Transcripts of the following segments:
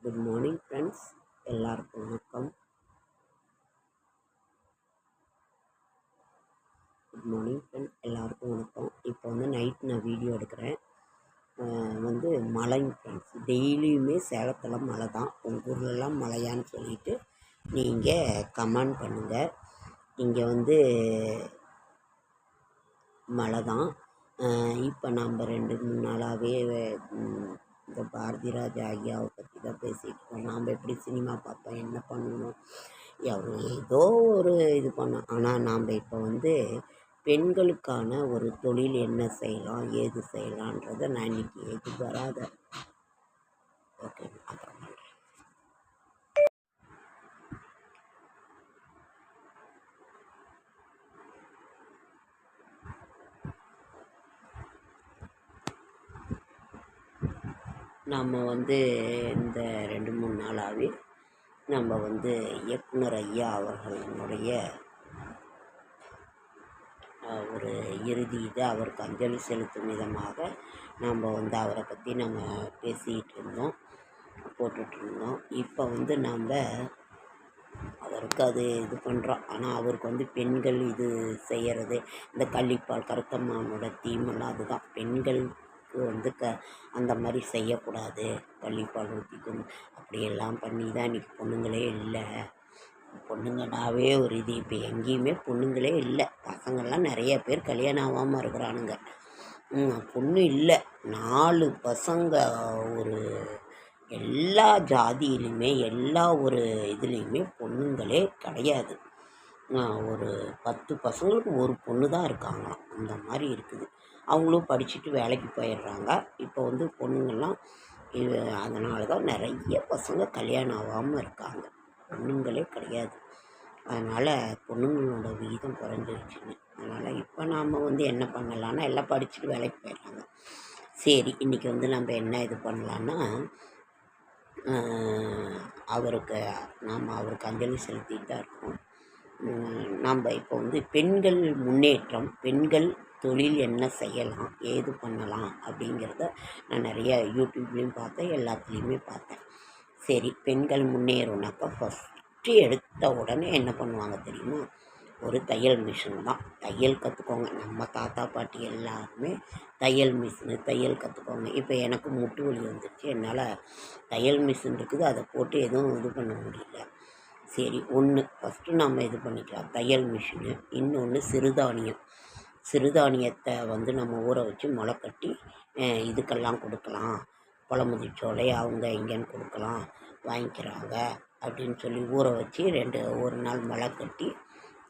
Good morning friends, எல்லாருக்கும் வணக்கம். Good morning friends, எல்லாருக்கும் வணக்கம். இப்போ வந்து நைட் நான் வீடியோ எடுக்கிறேன். வந்து மழைங்க ஃப்ரெண்ட்ஸ், டெய்லியுமே சேலத்தில் மழை தான். உங்கள் ஊர்லெலாம் மழையான்னு சொல்லிட்டு நீங்கள் கமெண்ட் பண்ணுங்கள். இங்கே வந்து மழை தான். இப்போ நம்ம 2-3 நாளாகவே இந்த பாரதிராஜா ஐயாவை பற்றி தான் பேசிகிட்டு இருக்கோம். நாம் எப்படி சினிமா பார்ப்போம், என்ன பண்ணணும், ஏதோ ஒரு இது பண்ணோம். ஆனால் நாம் இப்போ வந்து பெண்களுக்கான ஒரு தொழில் என்ன செய்யலாம், ஏது செய்யலான்றதை நான் இன்றைக்கி எது வராத ஓகே அப்புறம் பண்ணுறேன். நம்ம வந்து இந்த 2-3 நாளாகவே நம்ம வந்து இயக்குனர் ஐயா அவர்களுடைய ஒரு இறுதி இதை அவருக்கு அஞ்சலி செலுத்தும் விதமாக நம்ம வந்து அவரை பற்றி நம்ம பேசிகிட்டு இருந்தோம், போட்டுட்ருந்தோம். இப்போ வந்து நம்ம அவருக்கு அது இது பண்ணுறோம். ஆனால் அவருக்கு வந்து பெண்கள் இது செய்கிறது, இந்த கள்ளிப்பால் கருத்தம்மானோட தீமெல்லாம் அதுதான். பெண்களுக்கு வந்து அந்த மாதிரி செய்யக்கூடாது, கள்ளிப்பால் ஊற்றிக்கணும் அப்படியெல்லாம் பண்ணி தான் இன்றைக்கி பொண்ணுங்களே இல்லை. பொண்ணுங்கனாவே ஒரு இது இப்போ எங்கேயுமே பொண்ணுங்களே இல்லை. பசங்கள்லாம் நிறைய பேர் கல்யாணம் ஆகாமல் இருக்கிறானுங்க. பொண்ணு இல்லை. 4 பசங்க ஒரு எல்லா ஜாதியிலையுமே எல்லா ஒரு இதுலேயுமே பொண்ணுங்களே கிடையாது. ஒரு 10 பசங்களுக்கு ஒரு பொண்ணு தான் இருக்காங்களாம். அந்த மாதிரி இருக்குது. அவங்களும் படிச்சுட்டு வேலைக்கு போயிடுறாங்க. இப்போ வந்து பொண்ணுங்கள்லாம் அதனால தான் நிறைய பசங்க கல்யாணம் ஆகாமல் இருக்காங்க. பொண்ணுங்களே கிடையாது. அதனால் பொண்ணுங்களோட விகிதம் குறைஞ்சிருச்சுங்க. அதனால் இப்போ நாம் வந்து என்ன பண்ணலான்னா, எல்லாம் படிச்சுட்டு வேலைக்கு போயிடுறாங்க. சரி, இன்றைக்கி வந்து நம்ம என்ன இது பண்ணலான்னா, அவருக்கு அவருக்கு அஞ்சலி செலுத்திட்டு தான் இருக்கோம். நம்ம இப்போ வந்து பெண்கள் முன்னேற்றம், பெண்கள் தொழில் என்ன செய்யலாம், ஏது பண்ணலாம் அப்படிங்கிறத நான் நிறைய யூடியூப்லேயும் பார்த்தேன், எல்லாத்துலேயுமே பார்த்தேன். சரி, பெண்கள் முன்னேறணுனாக்கா ஃபஸ்ட்டு எடுத்த உடனே என்ன பண்ணுவாங்க தெரியுமா? ஒரு தையல் மிஷின் தான். தையல் கற்றுக்கோங்க. நம்ம தாத்தா பாட்டி எல்லாருமே தையல் கற்றுக்கோங்க. இப்போ எனக்கு முட்டு வலி வந்துடுச்சு, என்னால் தையல் மிஷின் இருக்குது, அதை போட்டு எதுவும் இது பண்ண முடியல. சரி, ஃபஸ்ட்டு நம்ம இது பண்ணிக்கலாம், தையல் மிஷினு. இன்னொன்று சிறுதானியத்தை வந்து நம்ம ஊற வச்சு முளை கட்டி இதுக்கெல்லாம் கொடுக்கலாம். பழமுதிர்ச்சோலை அவங்க இங்கேன்னு கொடுக்கலாம், வாங்கிக்கிறாங்க அப்படின்னு சொல்லி ஊற வச்சு ஒரு நாள் முளை கட்டி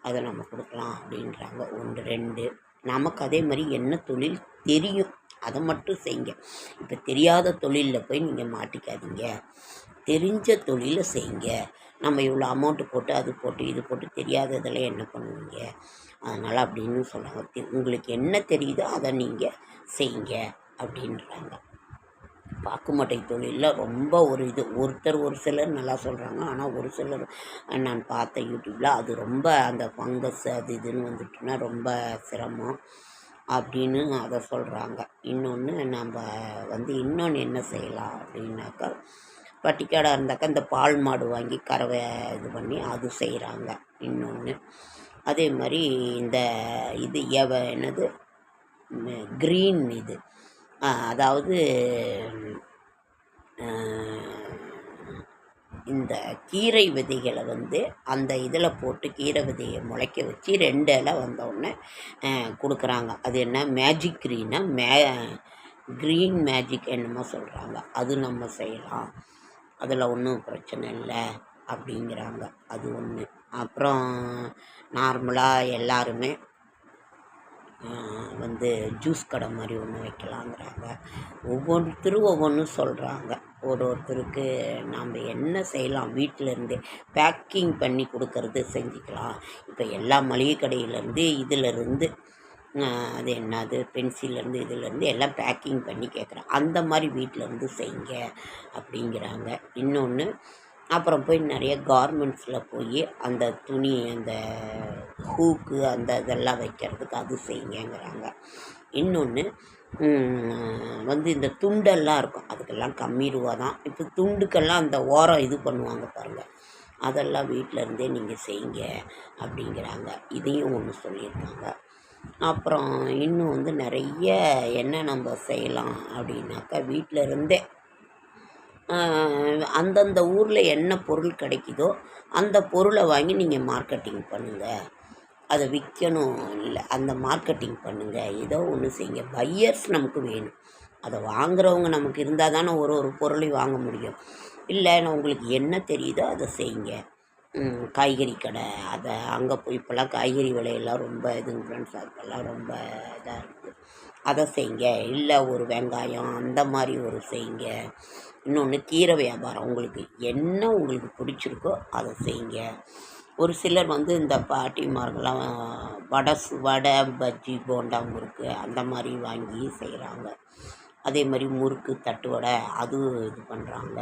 அதை நம்ம கொடுக்கலாம் அப்படின்றாங்க. 1 2 நமக்கு அதே மாதிரி என்ன தொழில் தெரியும் அதை மட்டும் செய்யுங்க. இப்போ தெரியாத தொழிலில் போய் நீங்கள் மாட்டிக்காதீங்க, தெரிஞ்ச தொழிலை செய்யுங்க. நம்ம இவ்வளோ அமௌண்ட்டு போட்டு அது போட்டு இது போட்டு தெரியாததில் என்ன பண்ணுவீங்க? அதனால் அப்படின்னு சொல்கிறாங்க. உங்களுக்கு என்ன தெரியுதோ அதை நீங்கள் செய்யுங்க அப்படின்றாங்க. பாக்குமட்டை தொழிலில் ரொம்ப ஒரு இது, ஒரு சிலர் நல்லா சொல்கிறாங்க. ஆனால் ஒரு சிலர் நான் பார்த்த யூடியூப்பில் அது ரொம்ப அந்த ஃபங்கஸ் அது இதுன்னு வந்துட்டுனா ரொம்ப சிரமம் அப்படின்னு அதை சொல்கிறாங்க. இன்னொன்று நம்ம வந்து இன்னொன்று என்ன செய்யலாம் அப்படின்னாக்கா, பட்டிக்காடாக இருந்தாக்கா இந்த பால் மாடு வாங்கி கறவை இது பண்ணி அது செய்கிறாங்க. இன்னொன்று அதே மாதிரி இந்த இது என்னது க்ரீன் இது, அதாவது இந்த கீரை விதைகளை வந்து அந்த இதில் போட்டு கீரை விதையை முளைக்க வச்சு 2 இலை வந்தோடனே கொடுக்குறாங்க. அது என்ன மேஜிக் க்ரீன் மேஜிக் என்னமோ சொல்கிறாங்க. அது நம்ம செய்யலாம், அதில் ஒன்றும் பிரச்சனை இல்லை அப்படிங்கிறாங்க. அது ஒன்று. அப்புறம் நார்மலாக எல்லாருமே வந்து ஜூஸ் கடை மாதிரி ஒன்று வைக்கலாங்கிறாங்க. ஒவ்வொருத்தரும் ஒவ்வொன்றும் சொல்கிறாங்க. ஒருத்தருக்கு நாம் என்ன செய்யலாம், வீட்டில் இருந்தே பேக்கிங் பண்ணி கொடுக்கறது செஞ்சுக்கலாம். இப்போ எல்லா மளிகை கடையிலேருந்து இதிலேருந்து அது என்னது பென்சில்லேருந்து இதிலேருந்து எல்லாம் பேக்கிங் பண்ணி கேட்குறாங்க. அந்த மாதிரி வீட்டிலேருந்து செய்யுங்க அப்படிங்கிறாங்க. இன்னொன்று அப்புறம் போய் நிறைய கார்மெண்ட்ஸில் போய் அந்த துணி அந்த ஹூக்கு அந்த இதெல்லாம் வைக்கிறதுக்கு அது செய்யுங்கிறாங்க. இன்னொன்று வந்து இந்த துண்டெல்லாம் இருக்கும், அதுக்கெல்லாம் கம்மி ரூபா தான். இப்போ துண்டுக்கெல்லாம் அந்த ஓரம் இது பண்ணுவாங்க பாருங்கள், அதெல்லாம் வீட்டில் இருந்தே நீங்கள் செய்யுங்க அப்படிங்கிறாங்க. இதையும் ஒன்று சொல்லியிருக்காங்க. அப்புறம் இன்னும் வந்து நிறைய என்ன நம்ம செய்யலாம் அப்படின்னாக்கா, வீட்டில் இருந்தே அந்தந்த ஊரில் என்ன பொருள் கிடைக்குதோ அந்த பொருளை வாங்கி நீங்கள் மார்க்கெட்டிங் பண்ணுங்கள். அதை விற்கணும் இல்லை, அந்த மார்க்கெட்டிங் பண்ணுங்கள். ஏதோ ஒன்று செய்யுங்க. பையர்ஸ் நமக்கு வேணும். அதை வாங்குறவங்க நமக்கு இருந்தால் தானே ஒரு ஒரு பொருளையும் வாங்க முடியும். இல்லை உங்களுக்கு என்ன தெரியுதோ அதை செய்யுங்க. காய்கறி கடை, அதை அங்கே போய் இப்போல்லாம் காய்கறி விலையெல்லாம் ரொம்ப இதுங்க ஃப்ரெண்ட்ஸ், அப்போல்லாம் ரொம்ப இதாக இருக்குது. அதை செய்யுங்க. இல்லை ஒரு வெங்காயம் அந்த மாதிரி ஒரு செய்யுங்க. இன்னொன்று கீரை வியாபாரம், உங்களுக்கு என்ன உங்களுக்கு பிடிச்சிருக்கோ அதை செய்யுங்க. ஒரு சிலர் வந்து இந்த பாட்டிமார்கள்லாம் வடை பஜ்ஜி போண்டா முறுக்கு அந்த மாதிரி வாங்கி செய்கிறாங்க. அதே மாதிரி முறுக்கு தட்டு வடை அது இது பண்ணுறாங்க.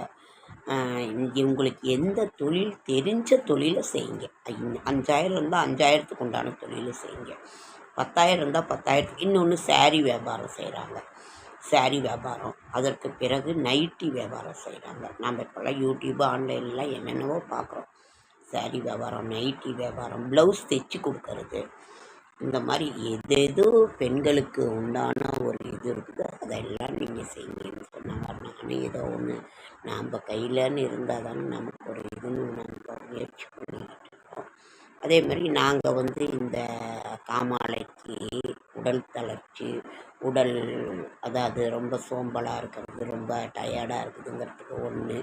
உங்களுக்கு எந்த தொழில் தெரிஞ்ச தொழிலை செய்யுங்க. 5000 இருந்தால் 5000த்துக்கு உண்டான தொழிலை செய்யுங்க. 10,000 இருந்தால் 10,000. இன்னொன்று சாரீ வியாபாரம் செய்கிறாங்க. சாரீ வியாபாரம், அதற்கு பிறகு நைட்டி வியாபாரம் செய்கிறாங்க. நம்ம இப்போல்லாம் யூடியூப் ஆன்லைன்லாம் என்னென்னவோ பார்க்குறோம். சாரீ வியாபாரம், நைட்டி வியாபாரம், ப்ளவுஸ் தைச்சி கொடுக்கறது, இந்த மாதிரி எதேதோ பெண்களுக்கு உண்டான ஒரு இது இருக்குது, அதெல்லாம் நீங்கள் செய்யுங்கன்னு சொன்னாங்க. நானும் ஏதோ ஒன்று நம்ம கையிலன்னு இருந்தால் தானே நமக்கு ஒரு இதுன்னு நம்ம முயற்சி பண்ணிக்கிட்டு இருக்கோம். அதே மாதிரி நாங்கள் வந்து இந்த காமாலைக்கு, உடல் தளர்ச்சி, உடல் அதாவது ரொம்ப சோம்பலாக இருக்கிறது, ரொம்ப டயர்டாக இருக்குதுங்கிறதுக்கு 1,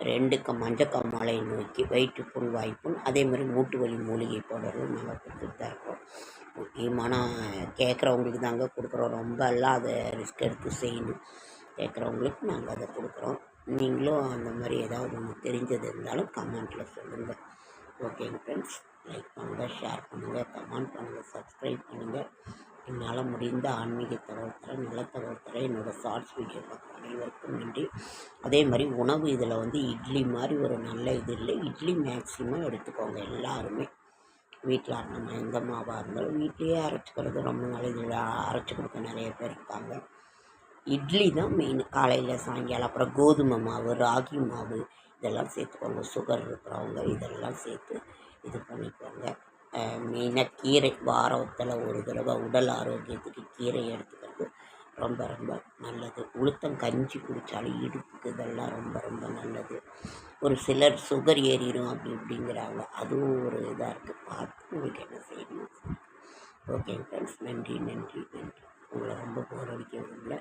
2க்கு மஞ்சக்காமாலை நோக்கி வயிற்றுப்புண், வாய்ப்புண், அதே மாதிரி மூட்டு வலி மூலிகை பவுடரும் நாங்கள் கொடுத்துட்டு தான் இருக்கோம். முக்கியமான கேட்குறவங்களுக்கு தாங்க கொடுக்குறோம். ரொம்ப எல்லாம் அதை ரிஸ்க் எடுத்து செய்யணும். கேட்குறவங்களுக்கு நாங்கள் அதை கொடுக்குறோம். நீங்களும் அந்த மாதிரி ஏதாவது ஒன்று தெரிஞ்சது இருந்தாலும் கமெண்ட்டில் சொல்லுங்கள். ஓகேங்க ஃப்ரெண்ட்ஸ், லைக் பண்ணுங்கள், ஷேர் பண்ணுங்கள், கமெண்ட் பண்ணுங்கள், சப்ஸ்கிரைப் பண்ணுங்கள். என்னால் முடிந்த ஆன்மீக தகவல் தர, நல்ல தகவல் தர என்னோடய ஷார்ட்ஸ் வீடியோ பார்க்குற அனைவருக்கும் நன்றி. அதே மாதிரி உணவு இதில் வந்து இட்லி மாதிரி ஒரு நல்ல இது இல்லை. இட்லி மேக்ஸிமம் எடுத்துக்கோங்க எல்லாருமே. வீட்டில் நம்ம எந்த மாவாக இருந்தாலும் வீட்லேயே அரைச்சிக்கிறது ரொம்ப நல்லது. அரைச்சி கொடுக்க நிறைய பேர் இருக்காங்க. இட்லி தான் மெயின். காலையில் சாயங்காலம். அப்புறம் கோதுமை மாவு, ராகி மாவு இதெல்லாம் சேர்த்துக்கோங்க. சுகர் இருக்கிறவங்க இதெல்லாம் சேர்த்து இது பண்ணிக்கோங்க. மெயினாக கீரை வாரத்தில் ஒரு தடவை உடல் ஆரோக்கியத்துக்கு கீரை எடுத்துக்கிறது ரொம்ப ரொம்ப நல்லது. உளுத்தம் கஞ்சி குடித்தாலும் இடுப்புக்கு இதெல்லாம் ரொம்ப ரொம்ப நல்லது. ஒரு சிலர் சுகர் ஏறிடும் அப்படி இப்படிங்கிறாங்க, அதுவும் ஒரு இதாக இருக்குது. பார்த்து உங்களுக்கு என்ன செய்யணும். ஓகே ஃப்ரெண்ட்ஸ், நன்றி நன்றி நன்றி. உங்களை ரொம்ப போர் அடிக்க விரும்பல.